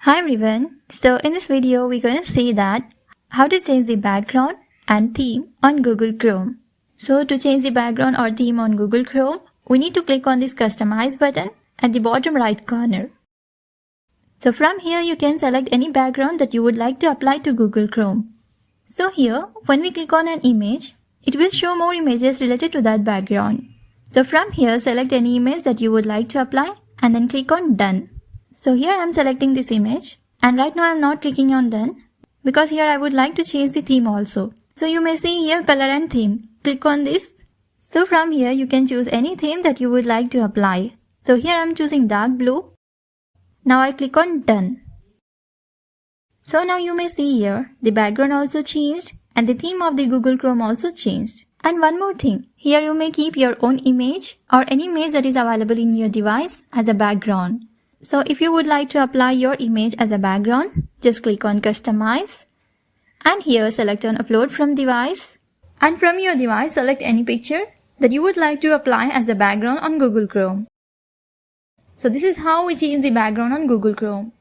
Hi everyone, so in this video we're going to see that how to change the background and theme on Google Chrome. So to change the background or theme on Google Chrome, we need to click on this customize button at the bottom right corner. So from here you can select any background that you would like to apply to Google Chrome. So here when we click on an image, it will show more images related to that background. So from here select any image that you would like to apply and then click on done. So here I am selecting this image and right now I am not clicking on done because here I would like to change the theme also. So you may see here color and theme. Click on this. So from here you can choose any theme that you would like to apply. So here I am choosing dark blue. Now I click on done. So now you may see here the background also changed and the theme of the Google Chrome also changed. And one more thing, here you may keep your own image or any image that is available in your device as a background. So if you would like to apply your image as a background, just click on customize and here select on upload from device, and from your device select any picture that you would like to apply as a background on Google Chrome. So this is how we change the background on Google Chrome.